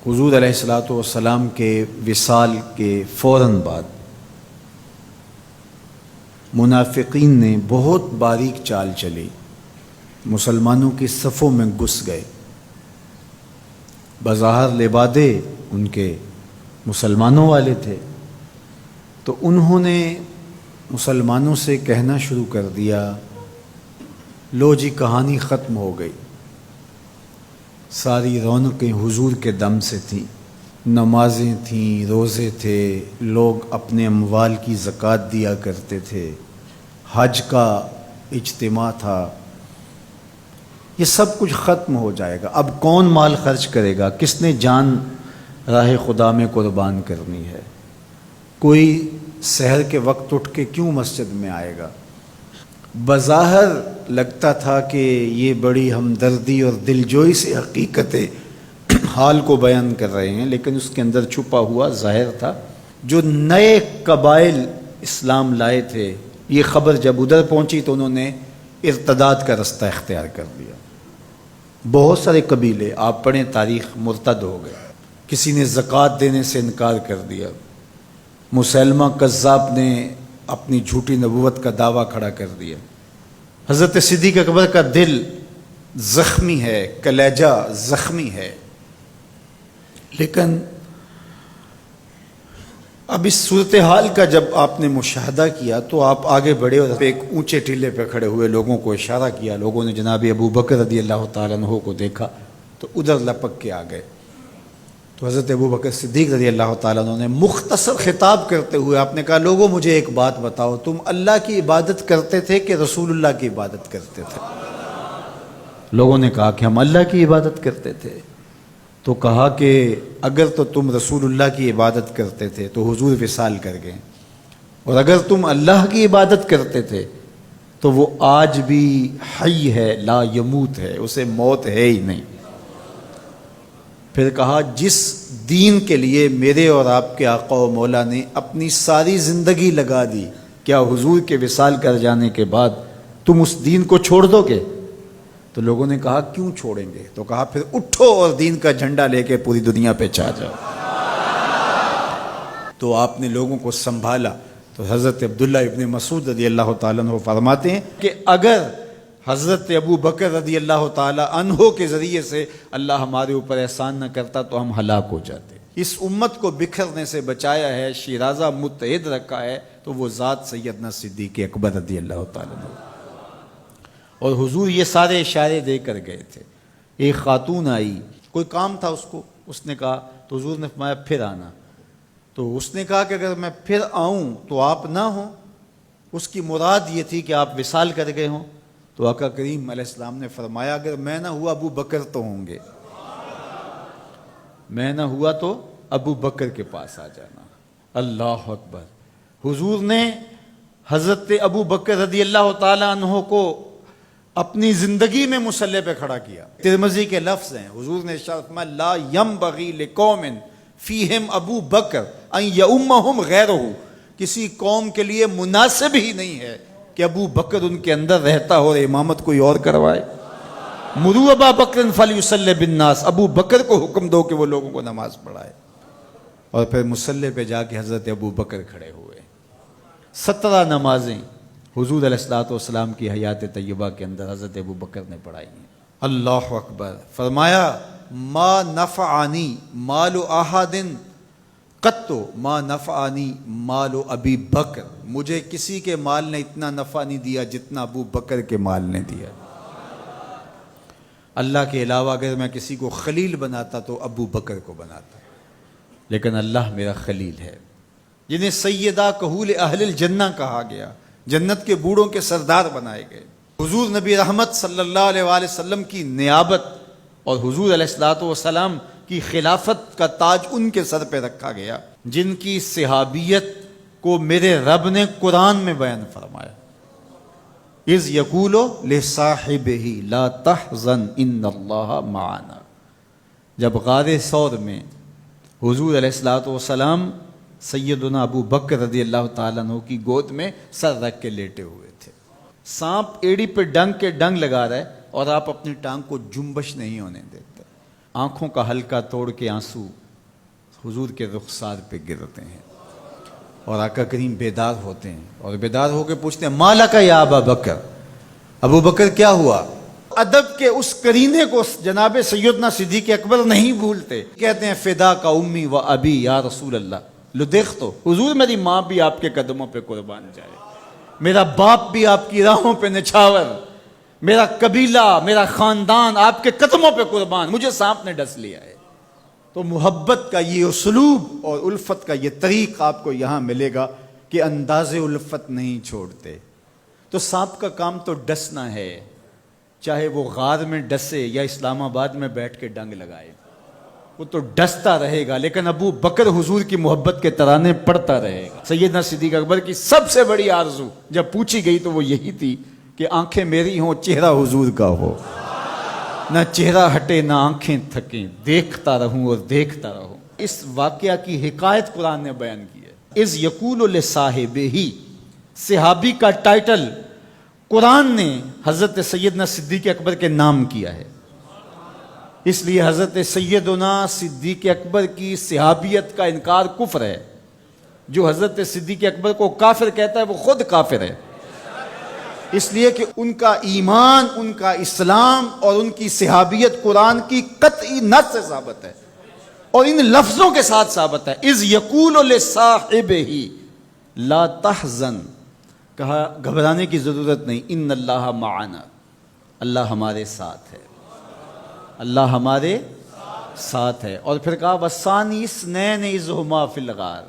حضور علیہ الصلاۃ والسلام کے وصال کے فوراً بعد منافقین نے بہت باریک چال چلی، مسلمانوں کی صفوں میں گھس گئے۔ بظاہر لبادے ان کے مسلمانوں والے تھے، تو انہوں نے مسلمانوں سے کہنا شروع کر دیا، لو جی کہانی ختم ہو گئی، ساری رونقیں حضور کے دم سے تھیں، نمازیں تھیں، روزے تھے، لوگ اپنے اموال کی زکوٰۃ دیا کرتے تھے، حج کا اجتماع تھا، یہ سب کچھ ختم ہو جائے گا۔ اب کون مال خرچ کرے گا؟ کس نے جان راہ خدا میں قربان کرنی ہے؟ کوئی سحر کے وقت اٹھ کے کیوں مسجد میں آئے گا؟ بظاہر لگتا تھا کہ یہ بڑی ہمدردی اور دلجوئی سے حقیقت حال کو بیان کر رہے ہیں، لیکن اس کے اندر چھپا ہوا ظاہر تھا۔ جو نئے قبائل اسلام لائے تھے، یہ خبر جب ادھر پہنچی تو انہوں نے ارتداد کا رستہ اختیار کر لیا۔ بہت سارے قبیلے، آپ پڑھیں تاریخ، مرتد ہو گئے۔ کسی نے زکوٰۃ دینے سے انکار کر دیا، مسیلمہ کذاب نے اپنی جھوٹی نبوت کا دعویٰ کھڑا کر دیا۔ حضرت صدیق اکبر کا دل زخمی ہے، کلیجہ زخمی ہے، لیکن اب اس صورتحال کا جب آپ نے مشاہدہ کیا تو آپ آگے بڑھے اور ایک اونچے ٹیلے پہ کھڑے ہوئے لوگوں کو اشارہ کیا۔ لوگوں نے جناب ابو بکر رضی اللہ تعالیٰ عنہ کو دیکھا تو ادھر لپک کے آ گئے۔ تو حضرت ابو بکر صدیق رضی اللہ تعالیٰ عنہ نے مختصر خطاب کرتے ہوئے آپ نے کہا، لوگوں مجھے ایک بات بتاؤ، تم اللہ کی عبادت کرتے تھے کہ رسول اللہ کی عبادت کرتے تھے؟ لوگوں نے کہا کہ ہم اللہ کی عبادت کرتے تھے۔ تو کہا کہ اگر تو تم رسول اللہ کی عبادت کرتے تھے تو حضور وصال کر گئے، اور اگر تم اللہ کی عبادت کرتے تھے تو وہ آج بھی حی ہے، لا یموت ہے، اسے موت ہے ہی نہیں۔ پھر کہا، جس دین کے لیے میرے اور آپ کے آقا و مولا نے اپنی ساری زندگی لگا دی، کیا حضور کے وصال کر جانے کے بعد تم اس دین کو چھوڑ دو گے؟ تو لوگوں نے کہا، کیوں چھوڑیں گے؟ تو کہا، پھر اٹھو اور دین کا جھنڈا لے کے پوری دنیا پہ چھا جاؤ۔ تو آپ نے لوگوں کو سنبھالا۔ تو حضرت عبداللہ ابن مسعود رضی اللہ تعالیٰ عنہ فرماتے ہیں کہ اگر حضرت ابو بکر رضی اللہ تعالیٰ عنہ کے ذریعے سے اللہ ہمارے اوپر احسان نہ کرتا تو ہم ہلاک ہو جاتے۔ اس امت کو بکھرنے سے بچایا ہے، شیرازہ متحد رکھا ہے، تو وہ ذات سیدنا صدیق اکبر رضی اللہ تعالیٰ عنہ۔ اور حضور یہ سارے اشارے دے کر گئے تھے۔ ایک خاتون آئی، کوئی کام تھا اس کو، اس نے کہا، تو حضور نے فرمایا پھر آنا۔ تو اس نے کہا کہ اگر میں پھر آؤں تو آپ نہ ہوں، اس کی مراد یہ تھی کہ آپ وصال کر گئے ہوں۔ تو آقا کریم علیہ السلام نے فرمایا، اگر میں نہ ہوا ابو بکر تو ہوں گے، میں نہ ہوا تو ابو بکر کے پاس آ جانا۔ اللہ اکبر۔ حضور نے حضرت ابو بکر رضی اللہ تعالیٰ عنہ کو اپنی زندگی میں مصلی پہ کھڑا کیا۔ ترمذی کے لفظ ہیں، حضور نے ارشاد فرمایا، لا ینبغی لقوم فیہم ابو بکر ان یؤمہم غیرہ، کسی قوم کے لیے مناسب ہی نہیں ہے کہ ابو بکر ان کے اندر رہتا ہو اور امامت کوئی اور کروائے۔ مروا ابا بکر فلیصلی بالناس، ابو بکر کو حکم دو کہ وہ لوگوں کو نماز پڑھائے۔ اور پھر مصلی پہ جا کے حضرت ابو بکر کھڑے ہوئے۔ 17 نمازیں حضور علیہ الصلوۃ والسلام کی حیات طیبہ کے اندر حضرت ابو بکر نے پڑھائی ہیں۔ اللہ اکبر۔ فرمایا، ما نفعنی مال احد قط ما نفعنی مال ابی بکر، مجھے کسی کے مال نے اتنا نفع نہیں دیا جتنا ابو بکر کے مال نے دیا۔ اللہ کے علاوہ اگر میں کسی کو خلیل بناتا تو ابو بکر کو بناتا، لیکن اللہ میرا خلیل ہے، جنہیں سیدہ کہول اہل الجنہ کہا گیا، جنت کے بوڑھوں کے سردار بنائے گئے۔ حضور نبی رحمت صلی اللہ علیہ وآلہ وسلم کی نیابت اور حضور علیہ الصلوۃ والسلام کی خلافت کا تاج ان کے سر پہ رکھا گیا، جن کی صحابیت کو میرے رب نے قرآن میں بیان فرمایا، اذ یقول لصاحبہ لا تحزن ان اللہ معنا۔ جب غار ثور میں حضور علیہ الصلوۃ والسلام سیدنا ابو بکر رضی اللہ تعالیٰ عنہ کی گود میں سر رکھ کے لیٹے ہوئے تھے، سانپ ایڑی پہ ڈنگ کے ڈنگ لگا رہا ہے اور آپ اپنی ٹانگ کو جنبش نہیں ہونے دیتے۔ آنکھوں کا حلقہ توڑ کے آنسو حضور کے رخسار پہ گرتے ہیں، اور آقا کریم بیدار ہوتے ہیں، اور بیدار ہو کے پوچھتے ہیں مالک یا ابا بکر، ابو بکر کیا ہوا؟ ادب کے اس کرینے کو جناب سیدنا صدیق اکبر نہیں بھولتے، کہتے ہیں فدا کا امی و ابی یا رسول اللہ، لو دیکھ تو حضور میری ماں بھی آپ کے قدموں پہ قربان جائے، میرا باپ بھی آپ کی راہوں پہ نچھاور، میرا قبیلہ میرا خاندان آپ کے قدموں پہ قربان، مجھے سانپ نے ڈس لیا ہے۔ تو محبت کا یہ اسلوب اور الفت کا یہ طریق آپ کو یہاں ملے گا کہ انداز الفت نہیں چھوڑتے۔ تو سانپ کا کام تو ڈسنا ہے، چاہے وہ غار میں ڈسے یا اسلام آباد میں بیٹھ کے ڈنگ لگائے، وہ تو ڈستا رہے گا، لیکن ابو بکر حضور کی محبت کے ترانے پڑھتا رہے گا۔ سیدنا صدیق اکبر کی سب سے بڑی آرزو جب پوچھی گئی تو وہ یہی تھی کہ آنکھیں میری ہوں، چہرہ حضور کا ہو، نہ چہرہ ہٹے نہ آنکھیں تھکیں، دیکھتا رہوں اور دیکھتا رہوں۔ اس واقعہ کی حکایت قرآن نے بیان کی ہے۔ اذ یقول لصاحبہ، صحابی کا ٹائٹل قرآن نے حضرت سیدنا صدیق اکبر کے نام کیا ہے، اس لیے حضرت سیدنا صدیق اکبر کی صحابیت کا انکار کفر ہے۔ جو حضرت صدیق اکبر کو کافر کہتا ہے وہ خود کافر ہے، اس لیے کہ ان کا ایمان، ان کا اسلام اور ان کی صحابیت قرآن کی قطعی نص سے ثابت ہے، اور ان لفظوں کے ساتھ ثابت ہے۔ اذ یقول لصاحبہ لا تحزن، کہا گھبرانے کی ضرورت نہیں، ان اللہ معنا، اللہ ہمارے ساتھ ہے، اللہ ہمارے ساتھ ہے۔ اور پھر کہا وَالثَّانِي اثْنَيْنِ اذْ هُمَا فِي الْغَارِ،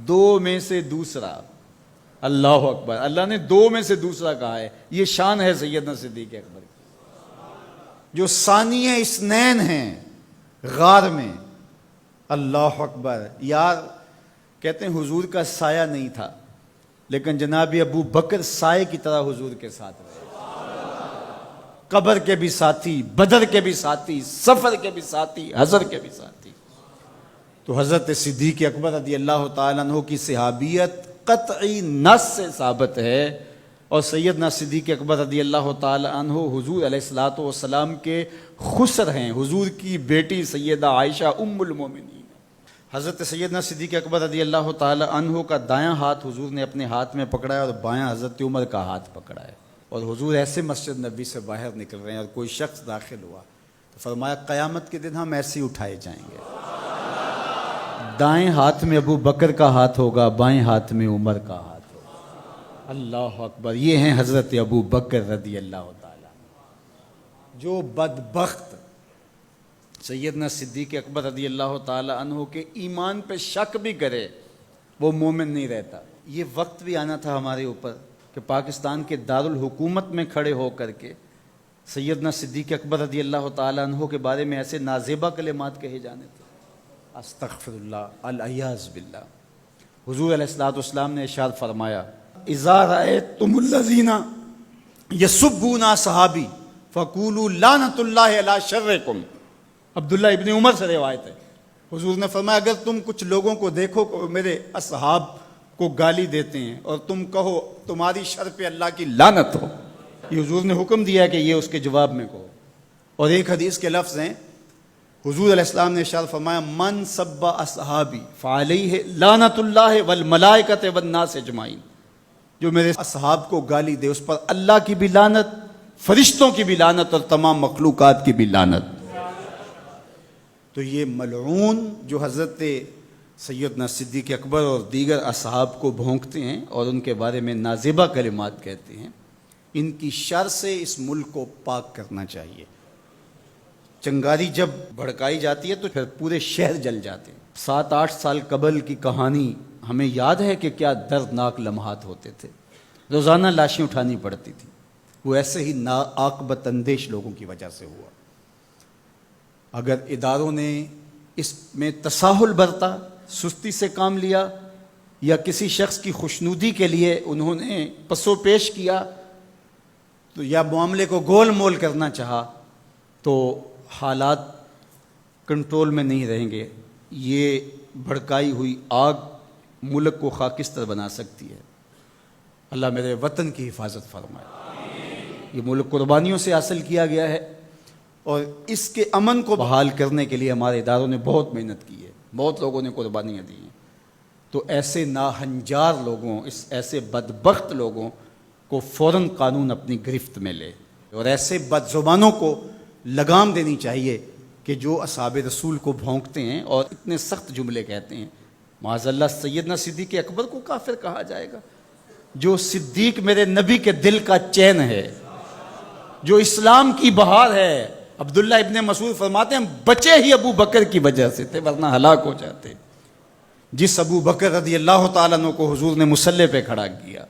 دو میں سے دوسرا، اللہ اکبر، اللہ نے دو میں سے دوسرا کہا ہے۔ یہ شان ہے سیدنا صدیق اکبر کی، جو ثانی اثنین ہیں غار میں، اللہ اکبر۔ یار کہتے ہیں حضور کا سایہ نہیں تھا، لیکن جناب ابو بکر سائے کی طرح حضور کے ساتھ رہے، قبر کے بھی ساتھی، بدر کے بھی ساتھی، سفر کے بھی ساتھی، حضر کے بھی ساتھی۔ تو حضرت صدیق اکبر رضی اللہ تعالیٰ عنہ کی صحابیت قطعی نص سے ثابت ہے، اور سیدنا صدیق اکبر رضی اللہ تعالیٰ عنہ حضور علیہ الصلوۃ والسلام کے خسر ہیں، حضور کی بیٹی سیدہ عائشہ ام المومنین۔ حضرت سیدنا صدیق اکبر رضی اللہ تعالیٰ عنہ کا دایاں ہاتھ حضور نے اپنے ہاتھ میں پکڑا ہے، اور بایاں حضرت عمر کا ہاتھ پکڑا ہے، اور حضور ایسے مسجد نبی سے باہر نکل رہے ہیں، اور کوئی شخص داخل ہوا تو فرمایا قیامت کے دن ہم ایسے ہی اٹھائے جائیں گے، دائیں ہاتھ میں ابو بکر کا ہاتھ ہوگا، بائیں ہاتھ میں عمر کا ہاتھ ہوگا۔ اللہ اکبر، یہ ہیں حضرت ابو بکر رضی اللہ تعالیٰ۔ جو بدبخت سیدنا صدیق اکبر رضی اللہ تعالیٰ عنہ کے ایمان پہ شک بھی کرے وہ مومن نہیں رہتا۔ یہ وقت بھی آنا تھا ہمارے اوپر کہ پاکستان کے دارالحکومت میں کھڑے ہو کر کے سیدنا صدیق اکبر رضی اللہ تعالیٰ عنہ کے بارے میں ایسے نازیبہ کلمات کہے جانے تھے، استغفر اللہ، العیاذ باللہ۔ حضور علیہ الصلوۃ والسلام نے ارشاد فرمایا اذا رأیتم الذین یسبون صحابی فقولوا لعنۃ اللہ علی شرکم۔ عبداللہ ابن عمر سے روایت ہے، حضور نے فرمایا اگر تم کچھ لوگوں کو دیکھو کہ میرے اصحاب کو گالی دیتے ہیں اور تم کہو تمہاری شر پہ اللہ کی لعنت ہو، یہ حضور نے حکم دیا ہے کہ یہ اس کے جواب میں کہو۔ اور ایک حدیث کے لفظ ہیں، حضور علیہ السلام نے ارشاد فرمایا من سب اصحابی فعلیہ لعنت اللہ والملائکۃ والناس اجمعین، جو میرے اصحاب کو گالی دے اس پر اللہ کی بھی لعنت، فرشتوں کی بھی لعنت، اور تمام مخلوقات کی بھی لعنت۔ تو یہ ملعون جو حضرت سیدنا صدیق اکبر اور دیگر اصحاب کو بھونکتے ہیں اور ان کے بارے میں نازیبہ کلمات کہتے ہیں، ان کی شر سے اس ملک کو پاک کرنا چاہیے۔ چنگاری جب بھڑکائی جاتی ہے تو پھر پورے شہر جل جاتے ہیں۔ 7-8 سال قبل کی کہانی ہمیں یاد ہے کہ کیا دردناک لمحات ہوتے تھے، روزانہ لاشیں اٹھانی پڑتی تھی، وہ ایسے ہی ناعاقبت اندیش لوگوں کی وجہ سے ہوا۔ اگر اداروں نے اس میں تساہل برتا، سستی سے کام لیا، یا کسی شخص کی خوشنودی کے لیے انہوں نے پسو پیش کیا تو یا معاملے کو گول مول کرنا چاہا تو حالات کنٹرول میں نہیں رہیں گے۔ یہ بھڑکائی ہوئی آگ ملک کو خاکستر بنا سکتی ہے۔ اللہ میرے وطن کی حفاظت فرمائے۔ یہ ملک قربانیوں سے حاصل کیا گیا ہے، اور اس کے امن کو بحال کرنے کے لیے ہمارے اداروں نے بہت محنت کی ہے، بہت لوگوں نے قربانیاں دی ہیں۔ تو ایسے ناہنجار لوگوں، ایسے بدبخت لوگوں کو فوراً قانون اپنی گرفت میں لے، اور ایسے بد زبانوں کو لگام دینی چاہیے کہ جو اصحاب رسول کو بھونکتے ہیں اور اتنے سخت جملے کہتے ہیں۔ معاذ اللہ سیدنا صدیق اکبر کو کافر کہا جائے گا؟ جو صدیق میرے نبی کے دل کا چین ہے، جو اسلام کی بہار ہے۔ عبداللہ ابن مسعود فرماتے ہیں بچے ہی ابو بکر کی وجہ سے تھے، ورنہ ہلاک ہو جاتے۔ جس ابو بکر رضی اللہ تعالیٰ عنہ کو حضور نے مصلی پہ کھڑا کیا،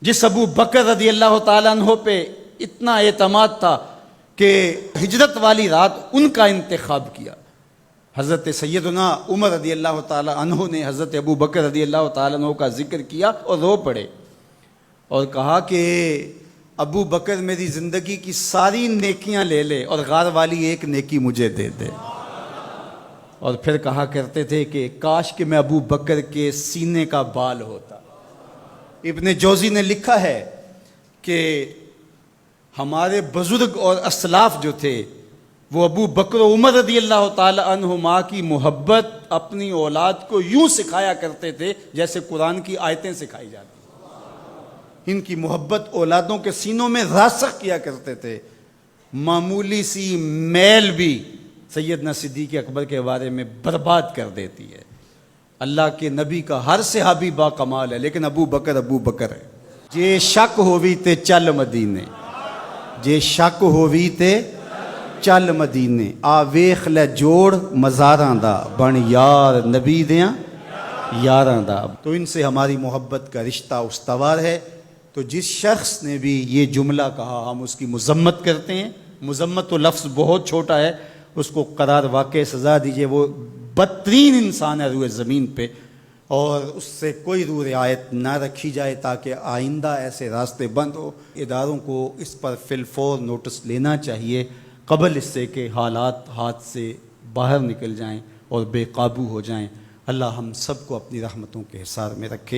جس ابو بکر رضی اللہ تعالیٰ عنہ پہ اتنا اعتماد تھا کہ ہجرت والی رات ان کا انتخاب کیا۔ حضرت سیدنا عمر رضی اللہ تعالیٰ عنہ نے حضرت ابو بکر رضی اللہ تعالیٰ عنہ کا ذکر کیا اور رو پڑے، اور کہا کہ ابو بکر میری زندگی کی ساری نیکیاں لے لے اور غار والی ایک نیکی مجھے دے دے۔ اور پھر کہا کرتے تھے کہ کاش کہ میں ابو بکر کے سینے کا بال ہوتا۔ ابن جوزی نے لکھا ہے کہ ہمارے بزرگ اور اسلاف جو تھے وہ ابو بکر و عمر رضی اللہ تعالی عنہما کی محبت اپنی اولاد کو یوں سکھایا کرتے تھے جیسے قرآن کی آیتیں سکھائی جاتی۔ ان کی محبت اولادوں کے سینوں میں راسخ کیا کرتے تھے۔ معمولی سی میل بھی سیدنا صدیق اکبر کے بارے میں برباد کر دیتی ہے۔ اللہ کے نبی کا ہر صحابی با کمال ہے، لیکن ابو بکر ہے۔ جے شک ہووی تے چل مدینے، جے شک ہووی تے چل مدینے، آ ویخ لے جوڑ مزاراں دا، بن یار نبی دیاں یاراں دا۔ تو ان سے ہماری محبت کا رشتہ استوار ہے۔ تو جس شخص نے بھی یہ جملہ کہا ہم اس کی مذمت کرتے ہیں۔ مذمت تو لفظ بہت چھوٹا ہے، اس کو قرار واقع سزا دیجئے۔ وہ بدترین انسان ہے روئے زمین پہ، اور اس سے کوئی روح رعایت نہ رکھی جائے تاکہ آئندہ ایسے راستے بند ہو۔ اداروں کو اس پر فی الفور نوٹس لینا چاہیے قبل اس سے کہ حالات ہاتھ سے باہر نکل جائیں اور بے قابو ہو جائیں۔ اللہ ہم سب کو اپنی رحمتوں کے حصار میں رکھے۔